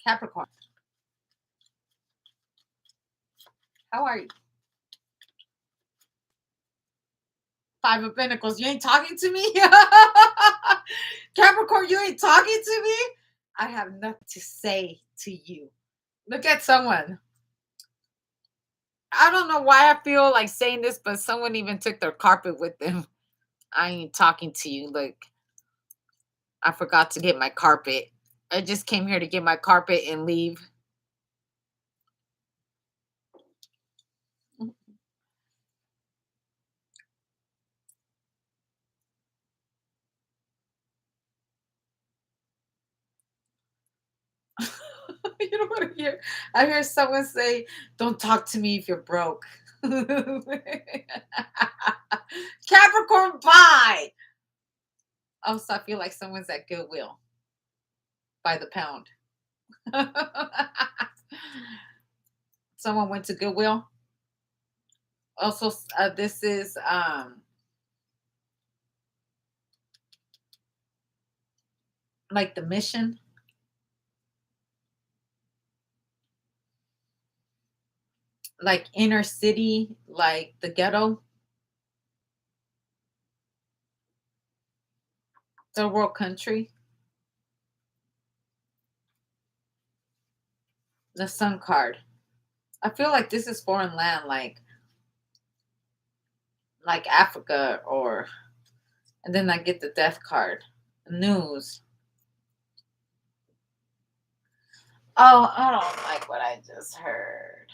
Capricorn, how are you? Five of Pentacles, you ain't talking to me? Capricorn, you ain't talking to me? I have nothing to say to you. Look at someone. I don't know why I feel like saying this, but someone even took their carpet with them. I ain't talking to you. Like, I forgot to get my carpet. I just came here to get my carpet and leave. You know what I hear? I hear someone say, "Don't talk to me if you're broke." Capricorn, bye. Also, I feel like someone's at Goodwill by the pound. Someone went to Goodwill. Also, this is like the mission, like inner city, like the ghetto, third world country. The Sun card. I feel like this is foreign land, like Africa, or and then I get the Death card. News. Oh, I don't like what I just heard.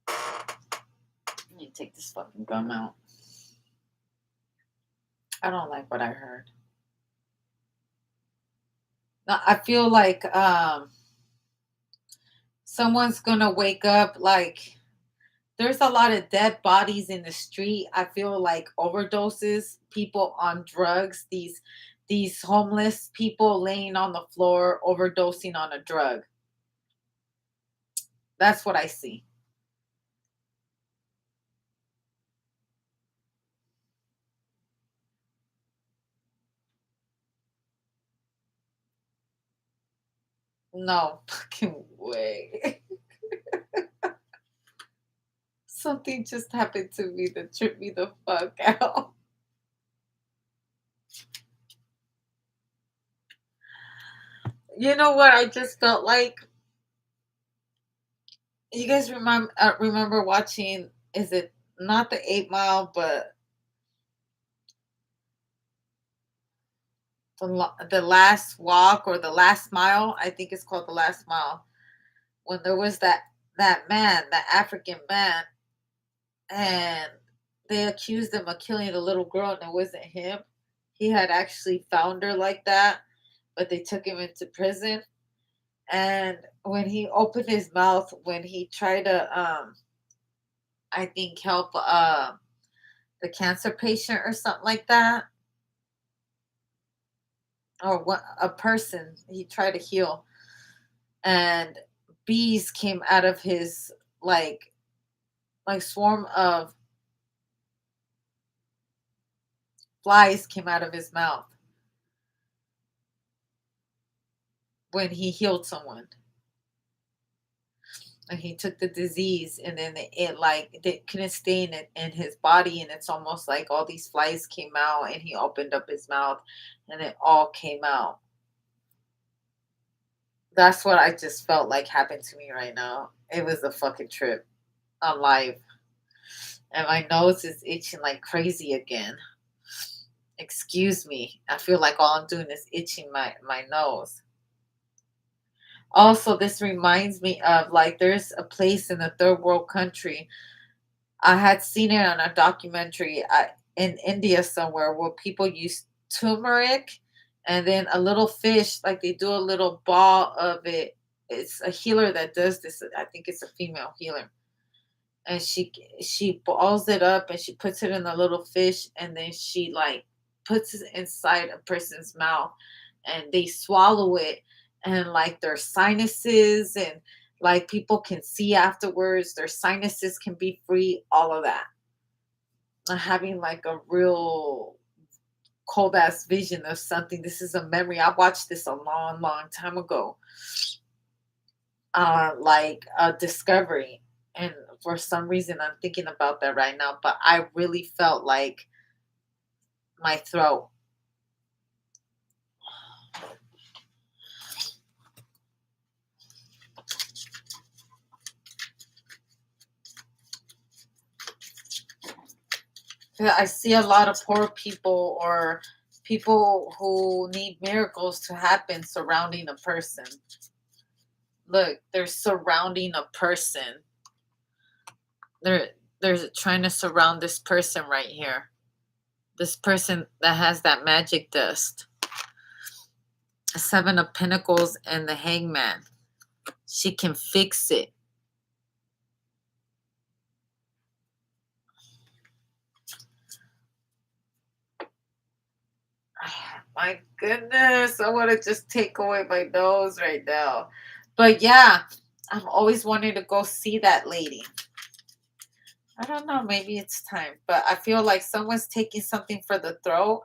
Let me take this fucking gum out. I don't like what I heard. No, I feel like someone's gonna wake up like there's a lot of dead bodies in the street. I feel like overdoses, people on drugs, these homeless people laying on the floor overdosing on a drug. That's what I see. No fucking way. Something just happened to me that tripped me the fuck out. You know what I just felt like? You guys remember watching, is it not the 8 Mile, but the last walk or the last mile? I think it's called the last mile. When there was that man, that African man, and they accused him of killing a little girl, and it wasn't him. He had actually found her like that, but they took him into prison. And when he opened his mouth, when he tried to, I think, help the cancer patient or something like that, or what, a person he tried to heal, and bees came out of his like swarm of flies came out of his mouth when he healed someone. And he took the disease, and then it like they couldn't stay in his body, and it's almost like all these flies came out, and he opened up his mouth and it all came out. That's what I just felt like happened to me right now. It was a fucking trip on live. And my nose is itching like crazy again. Excuse me. I feel like all I'm doing is itching my nose. Also, this reminds me of like there's a place in a third world country. I had seen it on a documentary in India somewhere where people use turmeric and then a little fish, like they do a little ball of it. It's a healer that does this. I think it's a female healer. And she balls it up and she puts it in a little fish, and then she like puts it inside a person's mouth, and they swallow it, and like their sinuses and like people can see afterwards, their sinuses can be free, all of that. Having like a real cold ass vision of something. This is a memory. I watched this a long, long time ago. Like a discovery. And for some reason I'm thinking about that right now. But I really felt like my throat. Yeah, I see a lot of poor people or people who need miracles to happen surrounding a person. Look, they're surrounding a person. They're they're trying to surround this person right here. This person that has that magic dust. Seven of Pentacles and the Hangman. She can fix it. My goodness, I want to just take away my nose right now. But yeah, I'm always wanting to go see that lady. I don't know, maybe it's time. But I feel like someone's taking something for the throat.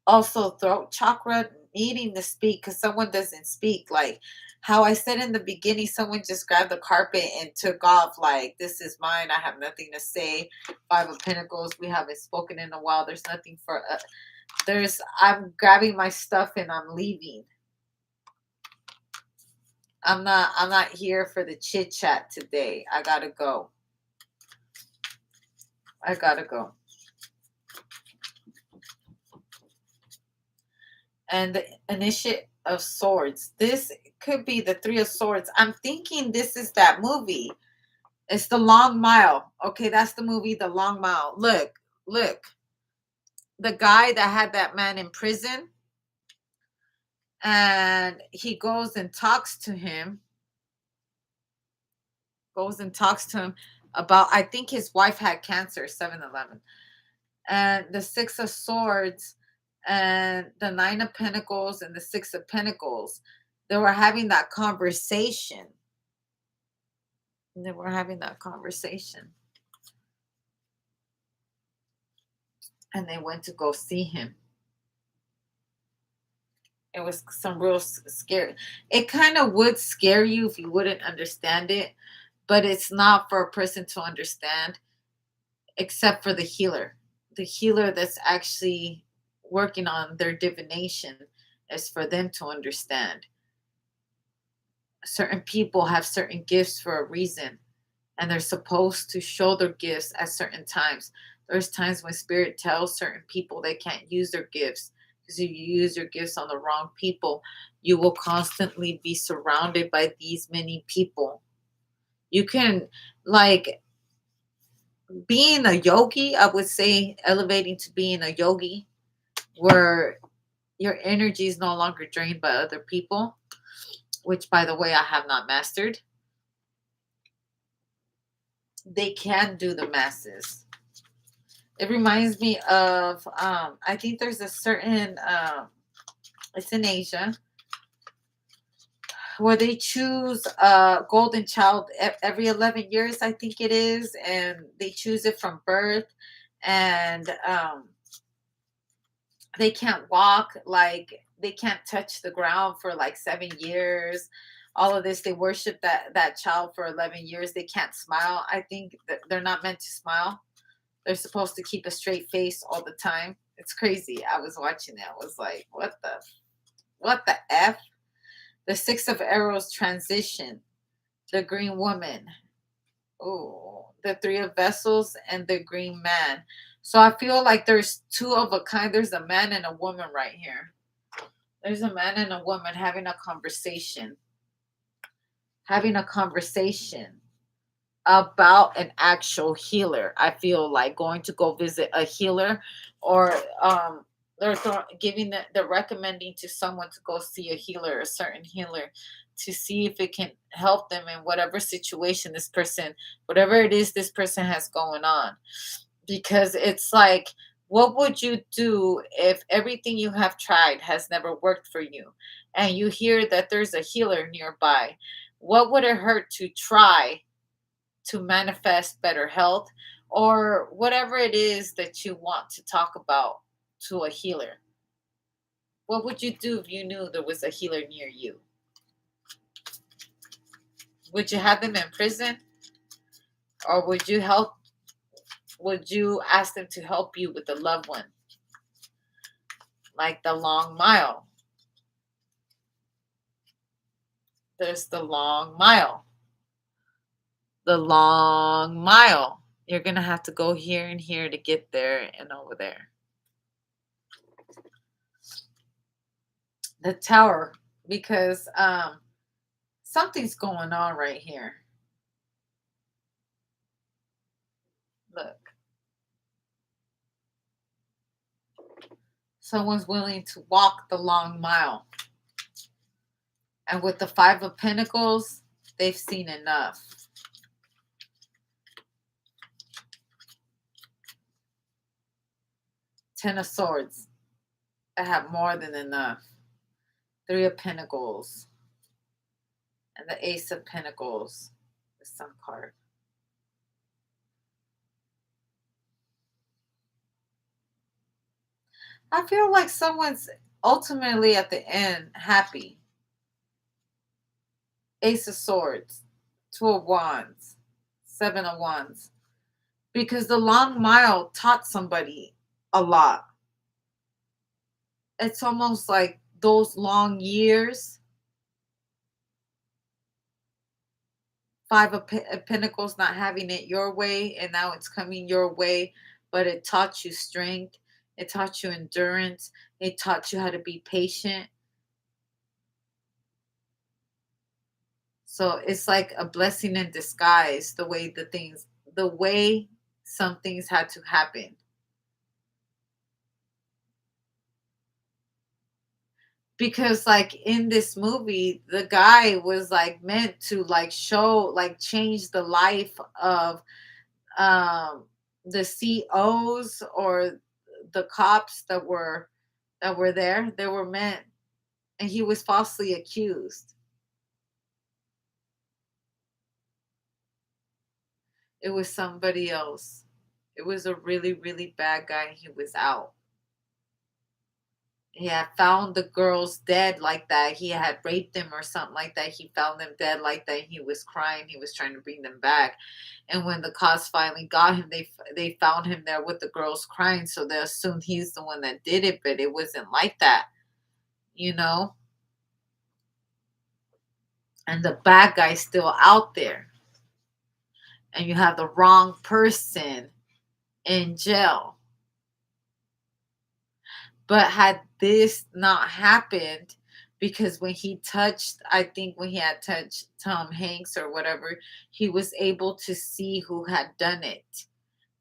Also, throat chakra needing to speak because someone doesn't speak. Like how I said in the beginning, someone just grabbed the carpet and took off, like, this is mine. I have nothing to say. Five of Pentacles, we haven't spoken in a while. There's nothing for I'm grabbing my stuff and I'm leaving. I'm not here for the chit chat today. I gotta go. I gotta go. And the Initiate of Swords. This could be the Three of Swords. I'm thinking this is that movie. It's The Long Mile. Okay, that's the movie, The Long Mile. Look. The guy that had that man in prison, and he goes and talks to him. About, I think his wife had cancer, 7-Eleven. And the Six of Swords and the Nine of Pentacles and the Six of Pentacles. They were having that conversation. And they went to go see him. It was some real scary. It kind of would scare you if you wouldn't understand it, but it's not for a person to understand except for the healer. The healer that's actually working on their divination is for them to understand. Certain people have certain gifts for a reason, and they're supposed to show their gifts at certain times. There's times when spirit tells certain people they can't use their gifts, because if you use your gifts on the wrong people, you will constantly be surrounded by these many people. You can, like, being a yogi, I would say elevating to being a yogi, where your energy is no longer drained by other people, which, by the way, I have not mastered. They can do the masses. It reminds me of, I think there's a certain, it's in Asia, where they choose a golden child every 11 years, I think it is, and they choose it from birth, and they can't walk, like they can't touch the ground for like 7 years. All of this, they worship that child for 11 years. They can't smile. I think that they're not meant to smile. They're supposed to keep a straight face all the time. It's crazy. I was watching it. I was like, what the F? The Six of Arrows transition. The Green Woman. Oh, the Three of Vessels and the Green Man. So I feel like there's two of a kind. There's a man and a woman right here. There's a man and a woman having a conversation. Having a conversation about an actual healer. I feel like going to go visit a healer, or they're recommending to someone to go see a healer, a certain healer, to see if it can help them in whatever situation whatever it is this person has going on. Because it's like, what would you do if everything you have tried has never worked for you, and you hear that there's a healer nearby? What would it hurt to try to manifest better health, or whatever it is that you want to talk about to a healer? What would you do if you knew there was a healer near you? Would you have them in prison, or would you ask them to help you with a loved one, like the long mile? There's the long mile. The long mile. You're going to have to go here and here to get there and over there. The tower, because something's going on right here. Look. Someone's willing to walk the long mile. And with the Five of Pentacles, they've seen enough. Ten of Swords. I have more than enough. Three of Pentacles. And the Ace of Pentacles. The Sun card. I feel like someone's ultimately at the end happy. Ace of Swords. Two of Wands. Seven of Wands. Because the long mile taught somebody a lot. It's almost like those long years. Five of Pentacles, not having it your way, and now it's coming your way, but it taught you strength. It taught you endurance. It taught you how to be patient. So it's like a blessing in disguise, the way some things had to happen. Because like in this movie, the guy was like meant to like show, like change the life of um the COs or the cops that were there. They were meant, and he was falsely accused. It was somebody else. It was a really, really bad guy. He was out. He had found the girls dead like that. He had raped them or something like that. He found them dead like that. He was crying. He was trying to bring them back. And when the cops finally got him, they found him there with the girls crying. So they assumed he's the one that did it, but it wasn't like that, you know? And the bad guy's still out there. And you have the wrong person in jail. But had this not happened, because when he touched, I think when he had touched Tom Hanks or whatever, he was able to see who had done it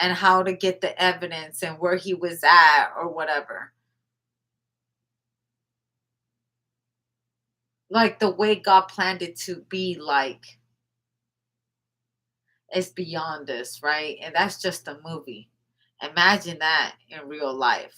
and how to get the evidence and where he was at or whatever. Like the way God planned it to be, like, it's beyond us, right? And that's just a movie. Imagine that in real life.